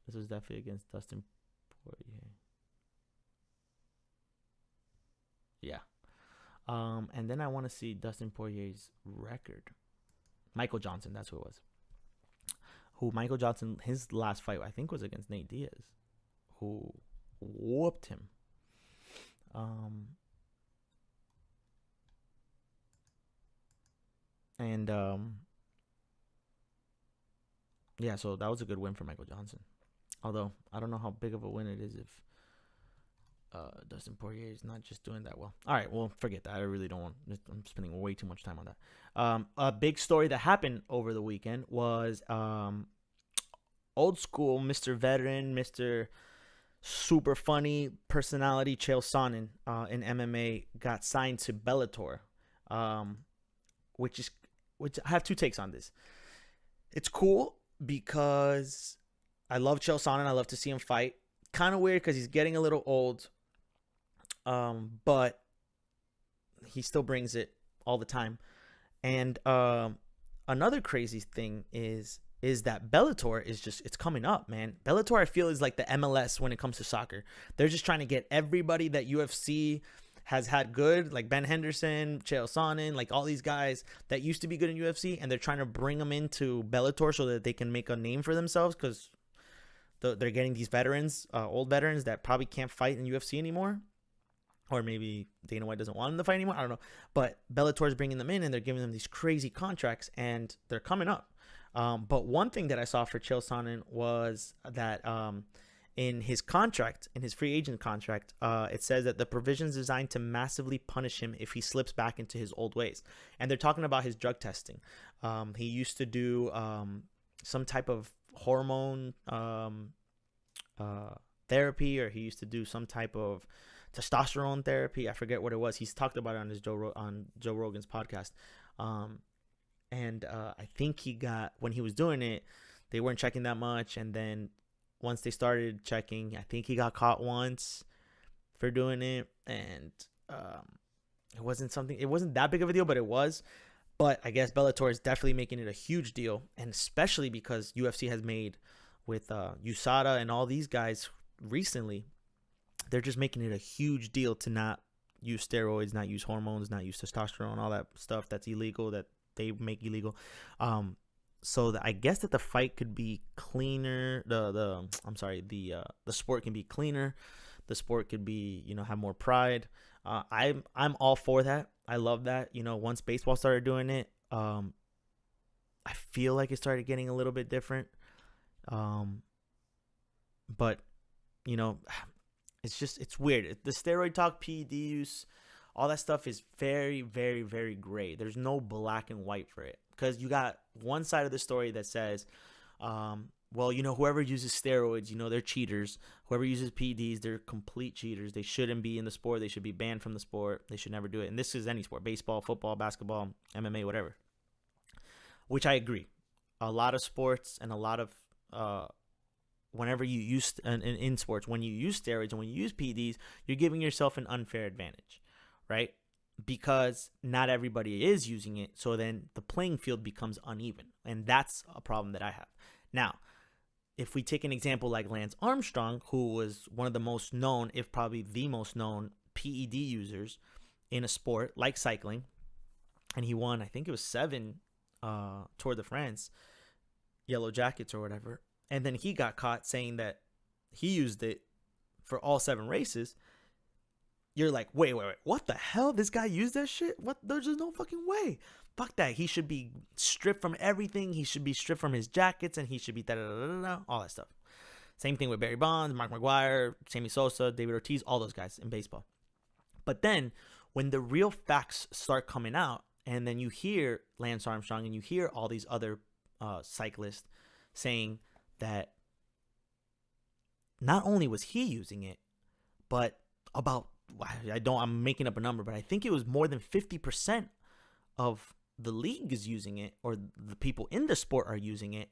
This was definitely against Dustin Poirier. Yeah. And then I want to see Dustin Poirier's record. Michael Johnson, that's who it was. Michael Johnson, his last fight, I think, was against Nate Diaz, who whooped him. Yeah, so that was a good win for Michael Johnson. Although, I don't know how big of a win it is if Dustin Poirier is not just doing that well. All right, well, forget that. I really don't want. I'm spending way too much time on that. A big story that happened over the weekend was old school Mr. Veteran, Mr. Super funny personality Chael Sonnen in MMA got signed to Bellator, which I have two takes on this. It's cool because I love Chael Sonnen. I love to see him fight. Kind of weird because he's getting a little old, but he still brings it all the time. And another crazy thing is that Bellator is it's coming up, man. Bellator, I feel, is like the MLS when it comes to soccer. They're just trying to get everybody that UFC has had good, like Ben Henderson, Chael Sonnen, like all these guys that used to be good in UFC, and they're trying to bring them into Bellator so that they can make a name for themselves, because they're getting these veterans, old veterans that probably can't fight in UFC anymore. Or maybe Dana White doesn't want them to fight anymore. I don't know. But Bellator is bringing them in, and they're giving them these crazy contracts, and they're coming up. But one thing that I saw for Chael Sonnen was that in his contract, in his free agent contract, it says that the provisions designed to massively punish him if he slips back into his old ways. And they're talking about his drug testing. He used to do some type of hormone therapy, or he used to do some type of testosterone therapy. I forget what it was. He's talked about it on Joe Rogan's podcast. And I think when he was doing it, they weren't checking that much. And then once they started checking, I think he got caught once for doing it. And it wasn't that big of a deal, but it was. But I guess Bellator is definitely making it a huge deal. And especially because UFC has made with USADA and all these guys recently, they're just making it a huge deal to not use steroids, not use hormones, not use testosterone, all that stuff that's illegal, that they make illegal. So I guess that the fight could be cleaner. The sport can be cleaner. The sport could be, have more pride. I'm all for that. I love that. Once baseball started doing it, I feel like it started getting a little bit different. But it's weird. The steroid talk, PED use, all that stuff is very, very, very gray. There's no black and white for it, because you got one side of the story that says, whoever uses steroids, they're cheaters. Whoever uses PEDs, they're complete cheaters. They shouldn't be in the sport. They should be banned from the sport. They should never do it. And this is any sport: baseball, football, basketball, MMA, whatever. Which I agree. A lot of sports and a lot of whenever you use in sports, when you use steroids and when you use PEDs, you're giving yourself an unfair advantage, right? Because not everybody is using it, so then the playing field becomes uneven, and that's a problem that I have. Now, if we take an example like Lance Armstrong, who was one of the most known, if probably the most known PED users in a sport like cycling, and he won, I think it was 7 Tour de France Yellow Jackets or whatever. And then he got caught saying that he used it for all 7 races. You're like, wait, what the hell? This guy used that shit? What? There's just no fucking way. Fuck that. He should be stripped from everything. He should be stripped from his jackets, and he should be all that stuff. Same thing with Barry Bonds, Mark McGwire, Sammy Sosa, David Ortiz, all those guys in baseball. But then when the real facts start coming out, and then you hear Lance Armstrong and you hear all these other cyclists saying that not only was he using it, but I'm making up a number, but I think it was more than 50% of the league is using it, or the people in the sport are using it.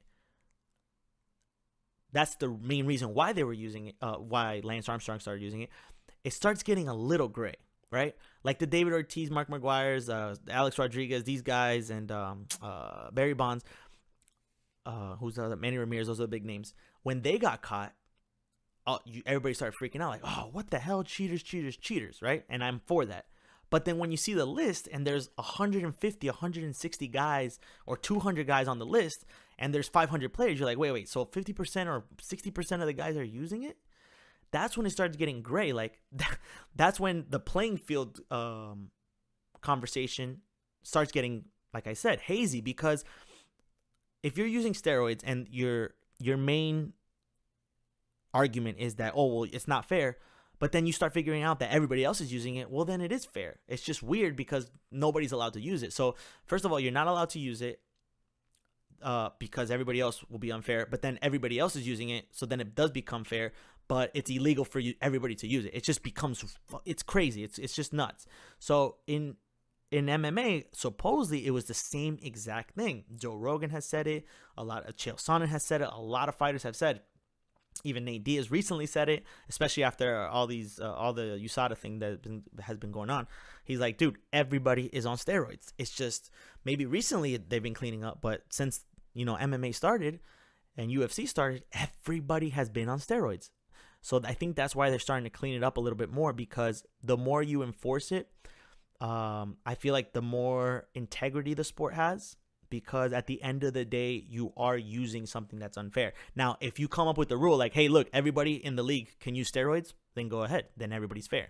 That's the main reason why they were using it, why Lance Armstrong started using it. It starts getting a little gray. right? Like the David Ortiz, Mark McGuire's, Alex Rodriguez, these guys, and Barry Bonds, who's the other, Manny Ramirez, those are the big names. When they got caught, everybody started freaking out, like, oh, what the hell, cheaters, cheaters, cheaters, right? And I'm for that. But then when you see the list and there's 150, 160 guys or 200 guys on the list and there's 500 players, you're like, wait, so 50% or 60% of the guys are using it? That's when it starts getting gray. Like, that's when the playing field conversation starts getting, like I said, hazy. Because if you're using steroids and your main argument is that, oh, well, it's not fair, but then you start figuring out that everybody else is using it, well, then it is fair. It's just weird because nobody's allowed to use it. So first of all, you're not allowed to use it because everybody else will be unfair, but then everybody else is using it, so then it does become fair, but it's illegal for everybody to use it. It just becomes, it's crazy. It's just nuts. So in MMA, supposedly it was the same exact thing. Joe Rogan has said it. A lot of Chael Sonnen has said it. A lot of fighters have said it. Even Nate Diaz recently said it, especially after all the USADA thing that has been going on. He's like, dude, everybody is on steroids. It's just maybe recently they've been cleaning up, but since MMA started and UFC started, everybody has been on steroids. So I think that's why they're starting to clean it up a little bit more, because the more you enforce it, I feel like the more integrity the sport has, because at the end of the day, you are using something that's unfair. Now, if you come up with a rule like, hey, look, everybody in the league can use steroids, then go ahead. Then everybody's fair.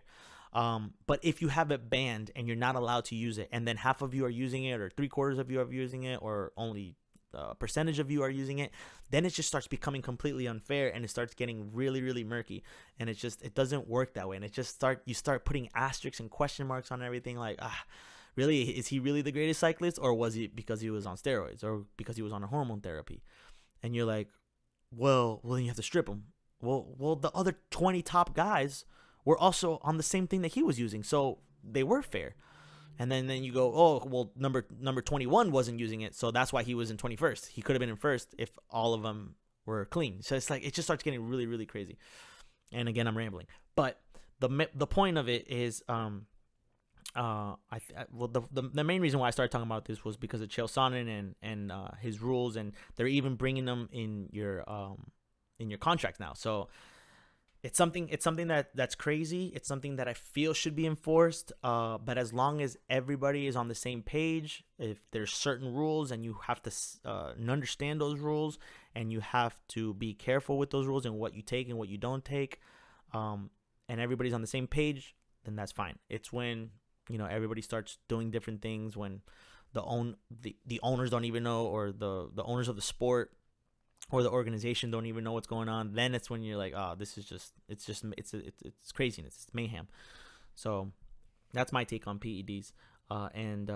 But if you have it banned and you're not allowed to use it, and then half of you are using it, or 3/4 of you are using it, or only a percentage of you are using it, then it just starts becoming completely unfair, and it starts getting really, really murky. And it doesn't work that way. And you start putting asterisks and question marks on everything, like, really, is he really the greatest cyclist, or was it because he was on steroids, or because he was on a hormone therapy? And you're like, well, then you have to strip him. Well, the other 20 top guys were also on the same thing that he was using, so they were fair. And then you go, oh, well, number 21 wasn't using it, so that's why he was in 21st. He could have been in first if all of them were clean. So it's like, it just starts getting really, really crazy. And again, I'm rambling, but the point of it is, the main reason why I started talking about this was because of Chael Sonnen and his rules, and they're even bringing them in your contracts now. So it's something that's crazy. It's something that I feel should be enforced. But as long as everybody is on the same page, if there's certain rules and you have to understand those rules, and you have to be careful with those rules and what you take and what you don't take, and everybody's on the same page, then that's fine. It's when everybody starts doing different things, when the owners don't even know, or the owners of the sport or the organization don't even know what's going on, then it's when you're like, oh, this is it's craziness, it's mayhem. So that's my take on PEDs and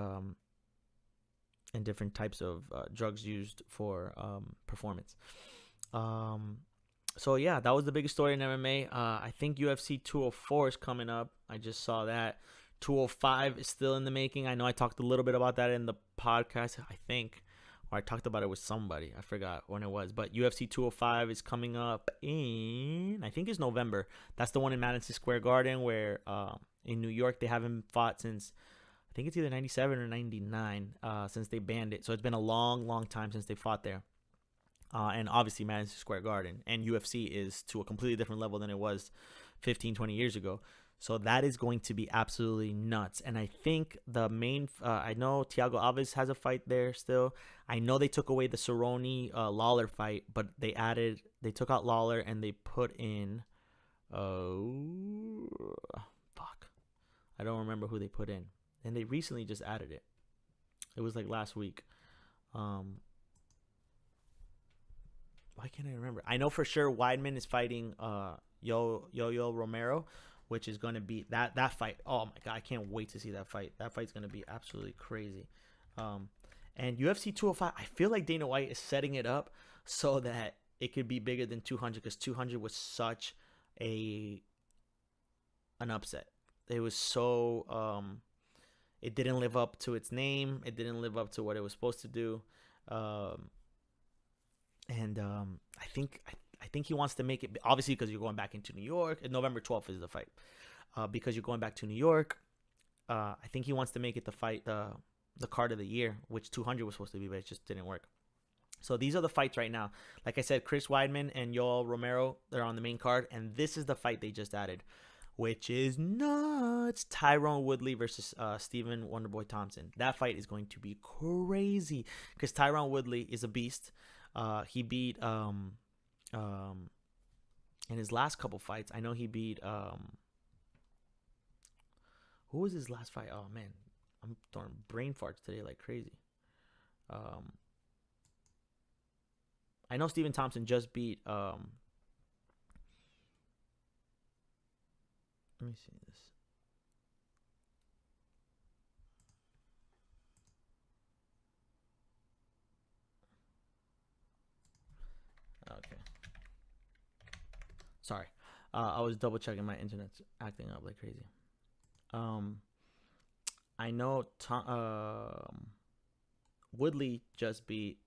different types of drugs used for performance. So yeah, that was the biggest story in MMA. I think UFC 204 is coming up. I just saw that. 205 is still in the making. I know I talked a little bit about that in the podcast, I think. Or I talked about it with somebody. I forgot when it was. But UFC 205 is coming up in, I think it's November. That's the one in Madison Square Garden, where in New York they haven't fought since, I think it's either 97 or 99, since they banned it. So it's been a long, long time since they fought there. And obviously Madison Square Garden and UFC is to a completely different level than it was 15, 20 years ago. So that is going to be absolutely nuts. And I think the main, I know Thiago Alves has a fight there still. I know they took away the Cerrone Lawler fight, but they took out Lawler and they put in, I don't remember who they put in. And they recently just added it. It was like last week. Why can't I remember? I know for sure Weidman is fighting Yo-Yo Romero, which is going to be that fight. Oh my God, I can't wait to see that fight. That fight's going to be absolutely crazy. And UFC 205, I feel like Dana White is setting it up so that it could be bigger than 200, because 200 was such an upset. It was so it didn't live up to its name. It didn't live up to what it was supposed to do. I think he wants to make it, obviously, because you're going back into New York. And November 12th is the fight. Because you're going back to New York. I think he wants to make it the card of the year, which 200 was supposed to be, but it just didn't work. So these are the fights right now. Like I said, Chris Weidman and Yoel Romero, they're on the main card, and this is the fight they just added, which is nuts. Tyron Woodley versus Stephen Wonderboy Thompson. That fight is going to be crazy because Tyron Woodley is a beast. He beat in his last couple fights. I know he beat who was his last fight? Oh man, I'm throwing brain farts today like crazy. I know Stephen Thompson just beat let me see this. Okay. Sorry. I was double checking, my internet's acting up like crazy. I know Woodley just beat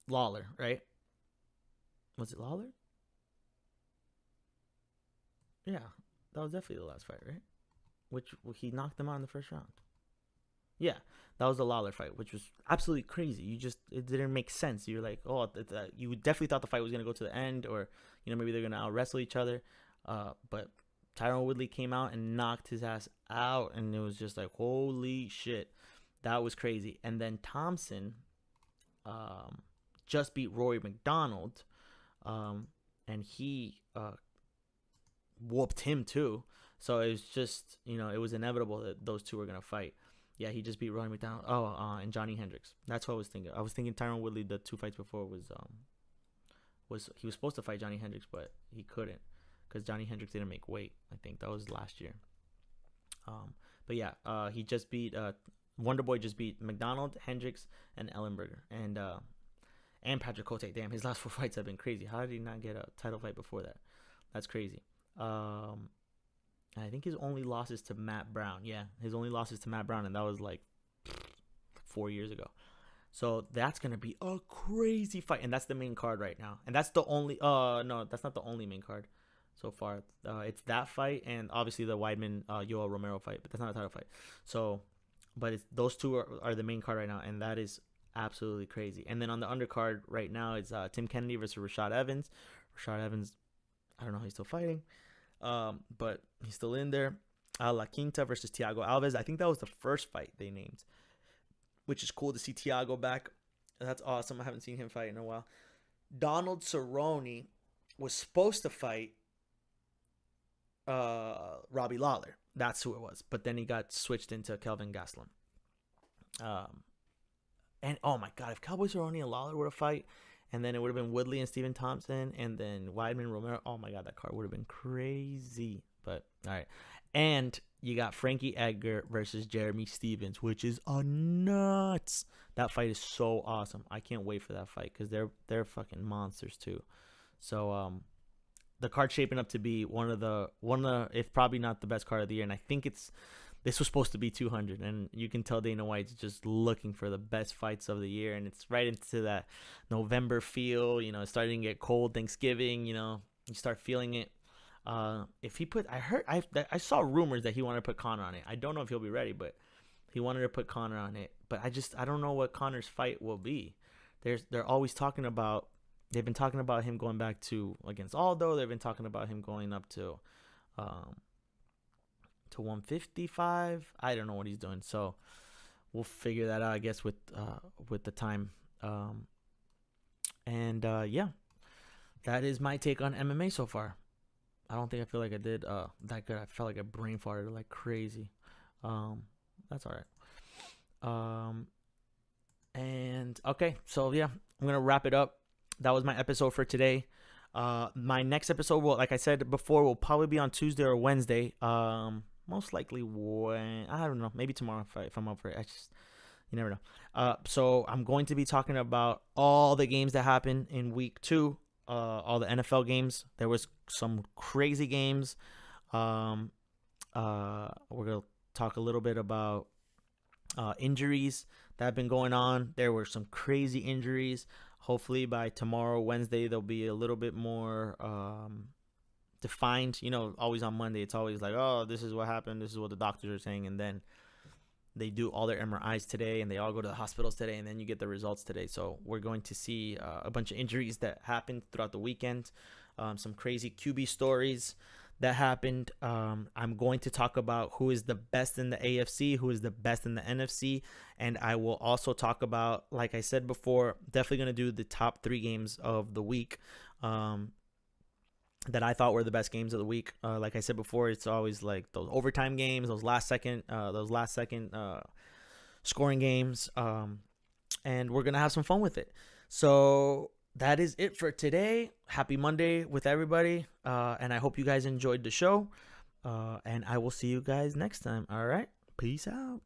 Lawler, right? Was it Lawler? Yeah, that was definitely the last fight, right? Which he knocked him out in the first round. Yeah, that was the Lawler fight, which was absolutely crazy. It didn't make sense. You're like, oh, you definitely thought the fight was gonna go to the end, or maybe they're gonna out wrestle each other. But Tyron Woodley came out and knocked his ass out, and it was just like, holy shit, that was crazy. And then Thompson, just beat Rory McDonald, and he whooped him too. So it was just, it was inevitable that those two were gonna fight. Yeah, he just beat Rory McDonald. And Johnny Hendricks. That's what I was thinking. I was thinking Tyron Woodley the two fights before was he was supposed to fight Johnny Hendricks, but he couldn't because Johnny Hendricks didn't make weight. I think that was last year. But yeah, he just beat Wonderboy just beat McDonald, Hendricks, and Ellenberger, and Patrick Cote. Damn, his last 4 fights have been crazy. How did he not get a title fight before that? That's crazy. I think his only losses to Matt Brown. Yeah, his only losses to Matt Brown, and that was like 4 years ago. So that's gonna be a crazy fight, and that's the main card right now. And that's the only. No, that's not the only main card so far. It's that fight, and obviously the Weidman Yoel Romero fight, but that's not a title fight. So, but it's those two are the main card right now, and that is absolutely crazy. And then on the undercard right now, it's Tim Kennedy versus Rashad Evans. Rashad Evans, I don't know how he's still fighting. But he's still in there. La Quinta versus Thiago Alves. I think that was the first fight they named, which is cool to see Thiago back. That's awesome. I haven't seen him fight in a while. Donald Cerrone was supposed to fight Robbie Lawler. That's who it was. But then he got switched into Kelvin Gastelum. And oh my God, if Cowboy Cerrone and Lawler were to fight, and then it would have been Woodley and Stephen Thompson, and then Weidman, Romero. Oh my God, that card would have been crazy. But all right, and you got Frankie Edgar versus Jeremy Stevens, which is a nuts. That fight is so awesome. I can't wait for that fight because they're fucking monsters too. So the card's shaping up to be one of the if probably not the best card of the year, and I think this was supposed to be 200, and you can tell Dana White's just looking for the best fights of the year, and it's right into that November feel. It's starting to get cold. Thanksgiving, you start feeling it. If he put, I saw rumors that he wanted to put Conor on it. I don't know if he'll be ready, but he wanted to put Conor on it. But I don't know what Conor's fight will be. They're always talking about. They've been talking about him going back to against Aldo. They've been talking about him going up to 155. I don't know what he's doing, so we'll figure that out, I guess, with the time. Yeah, that is my take on MMA so far. I don't think I feel like I did that good. I felt like I brain farted like crazy. That's all right. And okay, so yeah, I'm gonna wrap it up. That was my episode for today. My next episode will, like I said before, will probably be on Tuesday or Wednesday. Most likely I don't know, maybe tomorrow if I'm up for it. You never know. So I'm going to be talking about all the games that happened in week 2, all the NFL games. There was some crazy games. We're gonna talk a little bit about injuries that have been going on. There were some crazy injuries. Hopefully by tomorrow, Wednesday, there'll be a little bit more defined. Always on Monday, it's always like, oh, this is what happened. This is what the doctors are saying. And then they do all their MRIs today, and they all go to the hospitals today, and then you get the results today. So we're going to see a bunch of injuries that happened throughout the weekend, some crazy QB stories that happened. I'm going to talk about who is the best in the AFC, who is the best in the NFC, and I will also talk about, like I said before, definitely going to do the top 3 games of the week that I thought were the best games of the week. Like I said before, it's always like those overtime games, those last second scoring games, and we're gonna have some fun with it. So that is it for today. Happy Monday with everybody, and I hope you guys enjoyed the show. And I will see you guys next time. All right, peace out.